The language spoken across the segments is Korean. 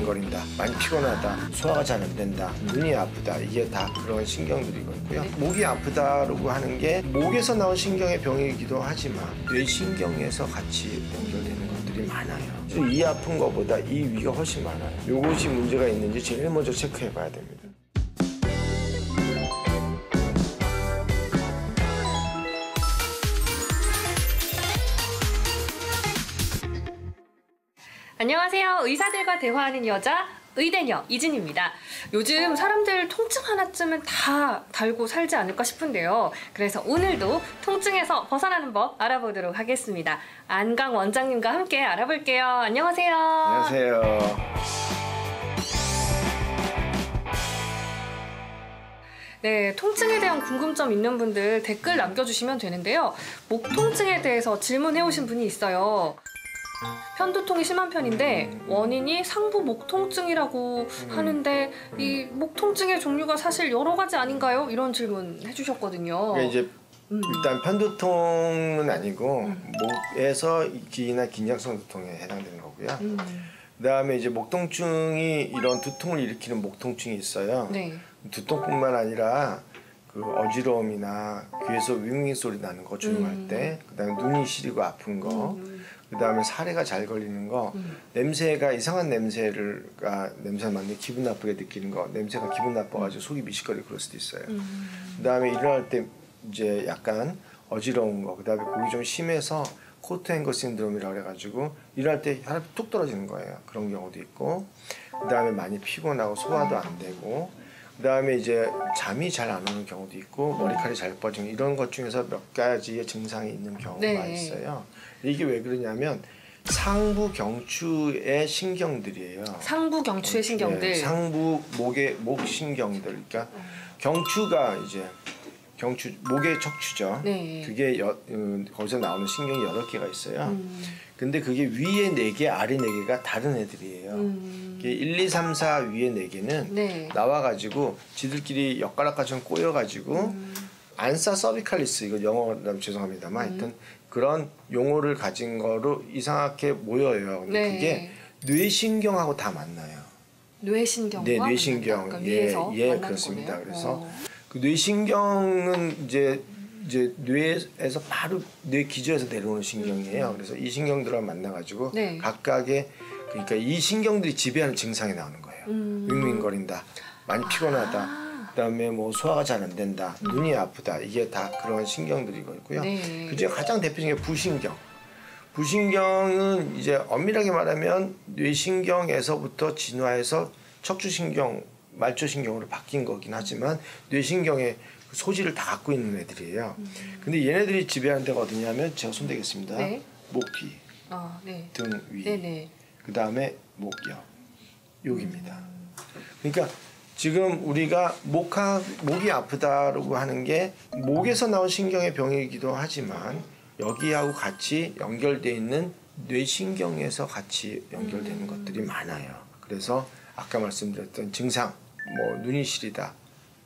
윙윙거린다, 많이 피곤하다, 소화가 잘 안 된다, 눈이 아프다, 이게 다 그런 신경들이고요. 목이 아프다라고 하는 게 목에서 나온 신경의 병이기도 하지만 뇌신경에서 같이 연결되는 것들이 많아요. 이 아픈 것보다 이 위가 훨씬 많아요. 이것이 문제가 있는지 제일 먼저 체크해 봐야 됩니다. 안녕하세요. 의사들과 대화하는 여자 의대녀 이진입니다. 요즘 사람들 통증 하나쯤은 다 달고 살지 않을까 싶은데요. 그래서 오늘도 통증에서 벗어나는 법 알아보도록 하겠습니다. 안강 원장님과 함께 알아볼게요. 안녕하세요. 안녕하세요. 네, 통증에 대한 궁금점 있는 분들 댓글 남겨주시면 되는데요. 목 통증에 대해서 질문해 오신 분이 있어요. 편두통이 심한 편인데 원인이 상부 목 통증이라고 하는데 이 목 통증의 종류가 사실 여러 가지 아닌가요? 이런 질문 해주셨거든요. 그러니까 이제 일단 편두통은 아니고 목에서 기나 긴장성 두통에 해당되는 거고요. 그다음에 이제 목 통증이 이런 두통을 일으키는 목 통증이 있어요. 네. 두통뿐만 아니라 그 어지러움이나 귀에서 윙윙 소리 나는 거 조용할 때, 그다음에 눈이 시리고 아픈 거, 그다음에 사례가 잘 걸리는 거, 냄새가 이상한 냄새가 맡는데 기분 나쁘게 느끼는 거, 냄새가 기분 나빠가지고 속이 미식거리고 그럴 수도 있어요. 그다음에 일어날 때 이제 약간 어지러운 거, 그다음에 목이 좀 심해서 코트 앵거 신드롬이라고 그래가지고 일어날 때 혈압이 툭 떨어지는 거예요. 그런 경우도 있고, 그다음에 많이 피곤하고 소화도 안 되고, 그다음에 이제 잠이 잘 안 오는 경우도 있고, 머리카락이 잘 빠지는 이런 것 중에서 몇 가지의 증상이 있는 경우가 있어요. 이게 왜 그러냐면 상부 경추의 신경들이에요. 상부 경추의 신경들. 네, 상부 목 신경들. 그러니까 경추가 이제 목의 척추죠. 네. 그게 거기서 나오는 신경이 8개가 있어요. 근데 그게 위에 4개, 아래 4개가 다른 애들이에요. 1, 2, 3, 4 위에 4개는 나와가지고 지들끼리 엿가락처럼 꼬여가지고 안사 서비칼리스, 이거 영어라면 죄송합니다만 하여튼 그런 용어를 가진 거로 이상하게 모여요. 근데 그게 뇌신경하고 다 만나요. 뇌신경과 네, 뇌신경. 그러니까 예, 그렇습니다. 거네요. 그래서 그 뇌신경은 이제 뇌에서 바로 뇌 기저에서 내려오는 신경이에요. 그래서 이 신경들과 만나가지고 각각의, 그러니까 이 신경들이 지배하는 증상이 나오는 거예요. 윙윙거린다, 많이 피곤하다, 그다음에 뭐 소화가 잘 안 된다, 눈이 아프다, 이게 다 그런 신경들이고요. 그중에 가장 대표적인 게 부신경. 부신경은 이제 엄밀하게 말하면 뇌신경에서부터 진화해서 척추신경, 말초신경으로 바뀐 거긴 하지만 뇌신경의 소질을 다 갖고 있는 애들이에요. 근데 얘네들이 지배하는 데가 어디냐면 제가 손대겠습니다. 목 뒤, 등 위, 그 다음에 목옆, 여기입니다. 그러니까 지금 우리가 목이 아프다라고 하는 게 목에서 나온 신경의 병이기도 하지만 여기하고 같이 연결되어 있는 뇌신경에서 같이 연결되는 것들이 많아요. 그래서 아까 말씀드렸던 증상, 뭐 눈이 시리다,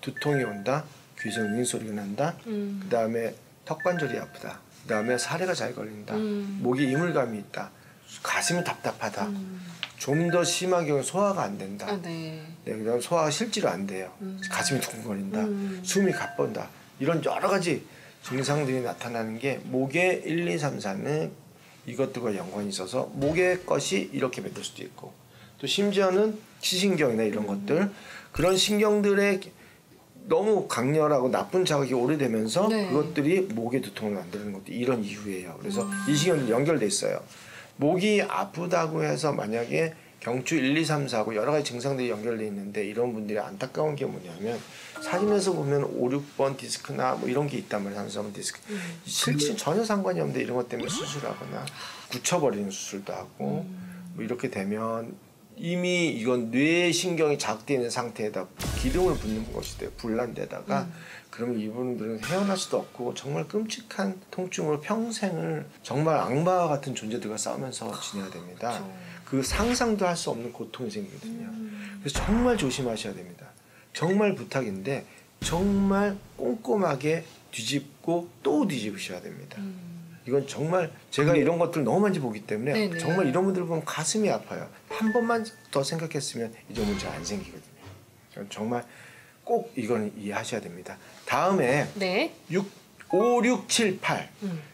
두통이 온다, 귀에서 윙 소리가 난다, 그 다음에 턱관절이 아프다, 그 다음에 사례가 잘 걸린다, 목에 이물감이 있다, 가슴이 답답하다, 좀 더 심한 경우는 소화가 안 된다, 그다음 소화가 실제로 안 돼요, 가슴이 두근거린다, 숨이 가빠온다, 이런 여러 가지 증상들이 나타나는 게 목의 1, 2, 3, 4는 이것들과 연관이 있어서 목의 것이 이렇게 맺을 수도 있고, 또 심지어는 시신경이나 이런 것들, 그런 신경들의 너무 강렬하고 나쁜 자극이 오래되면서 그것들이 목의 두통을 만드는 것도 이런 이유예요. 그래서 이 신경들이 연결돼 있어요. 목이 아프다고 해서 만약에 경추 1, 2, 3, 4하고 여러 가지 증상들이 연결돼 있는데, 이런 분들이 안타까운 게 뭐냐면 사진에서 보면 5, 6번 디스크나 뭐 이런 게 있단 말이에요. 산소암 디스크. 실제 전혀 상관이 없는데 이런 것 때문에 수술하거나 굳혀버리는 수술도 하고 뭐 이렇게 되면 이미 이건 뇌신경이 자극되어 있는 상태에다 기름을 붓는 것이 돼요. 불난 데다가. 그러면 이분들은 헤어날 수도 없고 정말 끔찍한 통증으로 평생을 정말 악마와 같은 존재들과 싸우면서 지내야 됩니다. 그 상상도 할 수 없는 고통이 생기거든요. 그래서 정말 조심하셔야 됩니다. 정말 부탁인데 정말 꼼꼼하게 뒤집고 또 뒤집으셔야 됩니다. 이건 정말 제가 이런 것들 너무 많이 보기 때문에 네네. 정말 이런 분들 보면 가슴이 아파요. 한 번만 더 생각했으면 이런 문제 안 생기거든요. 정말 꼭 이건 이해하셔야 됩니다. 다음에 네. 5, 6, 7, 8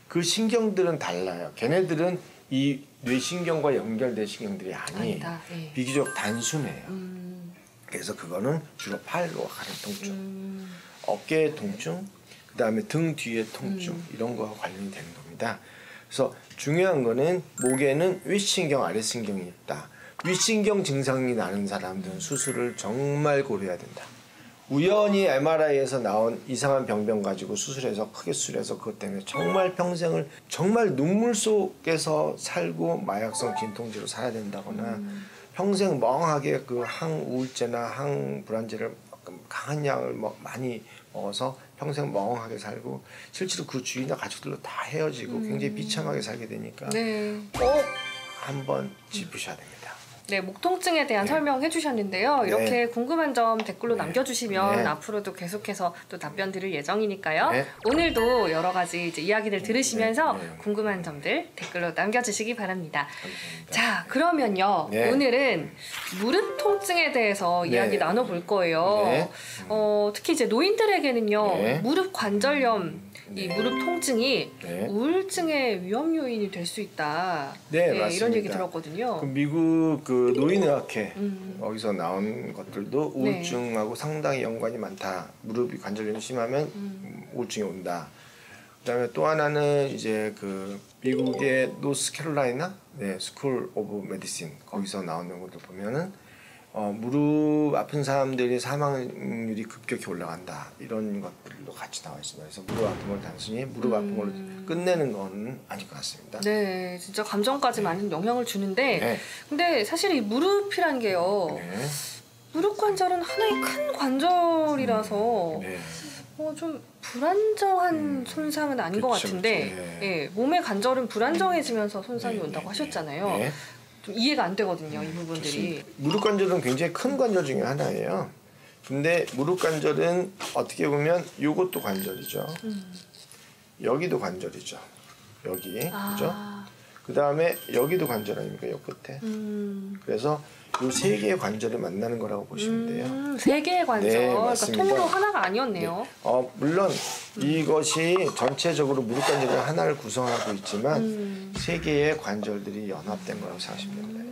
그 신경들은 달라요. 걔네들은 이 뇌신경과 연결된 신경들이 아니에요. 네. 비교적 단순해요. 그래서 그거는 주로 팔로 가는 통증, 어깨 통증, 그 다음에 등 뒤에 통증 이런 거와 관련이 되는 겁니다. 그래서 중요한 거는 목에는 윗신경, 아랫신경이 있다. 윗신경 증상이 나는 사람들은 수술을 정말 고려해야 된다. 우연히 MRI에서 나온 이상한 병변 가지고 수술해서 크게 수술해서 그것 때문에 정말 평생을 정말 눈물 속에서 살고 마약성 진통제로 살아야 된다거나 평생 멍하게 그 항우울제나 항불안제를 강한 약을 많이 먹어서 평생 멍하게 살고 실제로 그 주위나 가족들로 다 헤어지고 굉장히 비참하게 살게 되니까 네. 꼭 한번 짚으셔야 됩니다. 네, 목 통증에 대한 설명해 주셨는데요. 이렇게 궁금한 점 댓글로 남겨주시면 앞으로도 계속해서 또 답변 드릴 예정이니까요. 오늘도 여러 가지 이제 이야기들 들으시면서 궁금한 점들 댓글로 남겨주시기 바랍니다. 감사합니다. 자, 그러면요. 오늘은 무릎 통증에 대해서 이야기 나눠볼 거예요. 특히 이제 노인들에게는요. 무릎 관절염, 이 무릎 통증이 우울증의 위험 요인이 될 수 있다. 맞습니다. 이런 얘기 들었거든요. 그 미국 그 노인의학회 거기서 나온 것들도 우울증하고 상당히 연관이 많다. 무릎이 관절염이 심하면 우울증이 온다. 그다음에 또 하나는 이제 그 미국의 노스캐롤라이나 스쿨 오브 메디신 거기서 나오는 것들 보면은 무릎 아픈 사람들이 사망률이 급격히 올라간다 이런 것들도 같이 나와 있습니다. 그래서 무릎 아픈 걸 단순히 무릎 아픈 걸로 끝내는 건 아닐 것 같습니다. 네, 진짜 감정까지 많은 영향을 주는데, 근데 사실 이 무릎이란 게요, 무릎 관절은 하나의 큰 관절이라서 좀 불안정한 손상은 아닌 것 같은데, 몸의 관절은 불안정해지면서 손상이 온다고 하셨잖아요. 좀 이해가 안 되거든요, 이 부분들이. 무릎 관절은 굉장히 큰 관절 중에 하나예요. 근데 무릎 관절은 어떻게 보면 요것도 관절이죠. 여기도 관절이죠. 여기, 그죠? 그 다음에 여기도 관절 아닙니까? 요 끝에. 그래서 요 세 개의 관절이 만나는 거라고 보시면 돼요. 세 개의 관절. 그러니까 통으로 하나가 아니었네요. 물론 이것이 전체적으로 무릎 관절의 하나를 구성하고 있지만 세 개의 관절들이 연합된 거라고 생각하시면 됩니다.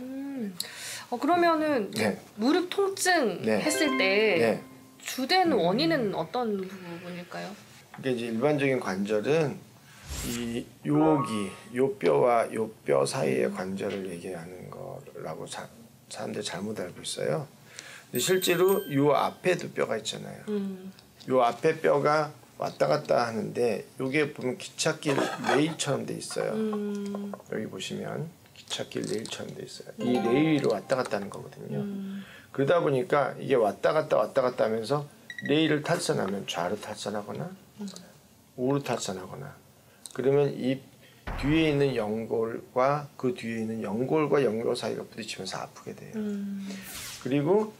그러면은 무릎 통증 했을 때 주된 원인은 어떤 부분일까요? 이게 이제 일반적인 관절은 이 여기 요 뼈와 요 뼈 사이의 관절을 얘기하는 거라고 사람들이 잘못 알고 있어요. 근데 실제로 요 앞에도 뼈가 있잖아요. 요 앞에 뼈가 왔다 갔다 하는데 요게 보면 기찻길 레일처럼 돼 있어요. 여기 보시면 기찻길 레일처럼 돼 있어요. 이 레일로 왔다 갔다 하는 거거든요. 그러다 보니까 이게 왔다 갔다 하면서 레일을 탈선하면 좌로 탈선하거나 우로 탈선하거나 그러면 이 뒤에 있는 연골과 그 뒤에 있는 연골과 연골 사이가 부딪히면서 아프게 돼요. 그리고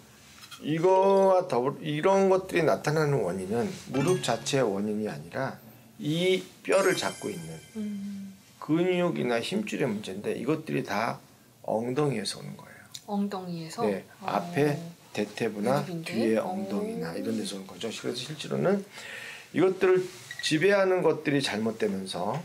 이거와 더불어 이런 것들이 나타나는 원인은 무릎 자체의 원인이 아니라 이 뼈를 잡고 있는 근육이나 힘줄의 문제인데 이것들이 다 엉덩이에서 오는 거예요. 엉덩이에서? 네, 앞에 대퇴부나 뒤에 엉덩이나 이런 데서 오는 거죠. 그래서 실제로는 이것들을 지배하는 것들이 잘못되면서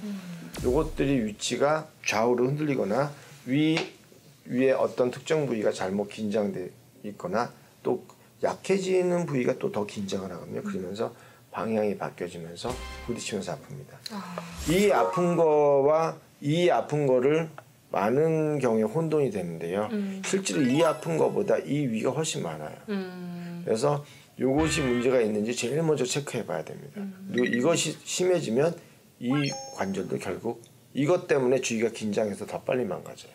요것들이 위치가 좌우로 흔들리거나 위에 어떤 특정 부위가 잘못 긴장돼 있거나 또 약해지는 부위가 또 더 긴장을 하거든요. 그러면서 방향이 바뀌어지면서 부딪히면서 아픕니다. 이 아픈 거와 이 아픈 거를 많은 경우에 혼돈이 되는데요. 실제로 이 아픈 거보다 이 위가 훨씬 많아요. 그래서 이것이 문제가 있는지 제일 먼저 체크해 봐야 됩니다. 그리고 이것이 심해지면 이 관절도 결국 이것 때문에 주위가 긴장해서 더 빨리 망가져요.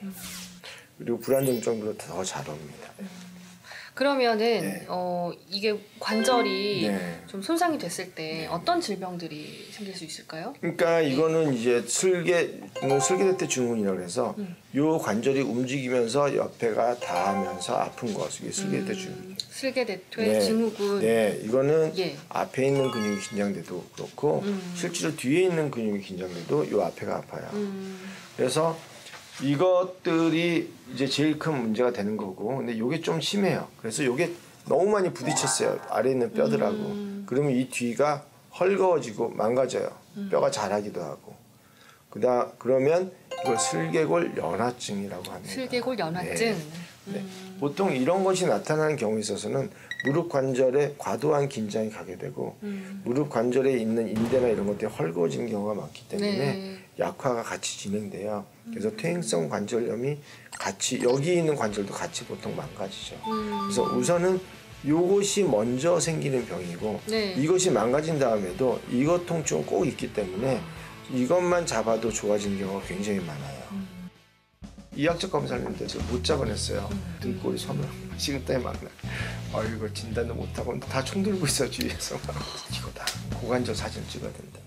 그리고 불안정적으로 더 잘 옵니다. 그러면은 네. 이게 관절이 네. 좀 손상이 됐을 때 어떤 질병들이 생길 수 있을까요? 그러니까 이거는 이제 슬개대퇴 증후군이라고 해서 요 관절이 움직이면서 옆에가 닿으면서 아픈 거, 이게 슬개대퇴 증후군. 슬개대퇴 증후군. 네, 이거는 예. 앞에 있는 근육이 긴장돼도 그렇고 실제로 뒤에 있는 근육이 긴장돼도 요 앞에가 아파요. 그래서 이것들이 이제 제일 큰 문제가 되는 거고, 근데 요게 좀 심해요. 그래서 요게 너무 많이 부딪혔어요. 아래 있는 뼈들하고. 그러면 이 뒤가 헐거워지고 망가져요. 뼈가 자라기도 하고. 그러면 이걸 슬개골 연화증이라고 합니다. 슬개골 연화증. 네. 보통 이런 것이 나타나는 경우에 있어서는 무릎 관절에 과도한 긴장이 가게 되고 무릎 관절에 있는 인대나 이런 것들이 헐거워지는 경우가 많기 때문에 네. 약화가 같이 진행돼요. 그래서 퇴행성 관절염이 같이 여기 있는 관절도 같이 보통 망가지죠. 그래서 우선은 요것이 먼저 생기는 병이고 네. 이것이 망가진 다음에도 이것 통증은 꼭 있기 때문에 이것만 잡아도 좋아지는 경우가 굉장히 많아요. 이학적 검사를 했는데 못 잡아냈어요. 등골이 서면 식은땀이 막 나. 이거 진단도 못하고 다 총 들고 있어 주위에서. 이거다. 고관절 사진 찍어야 된다.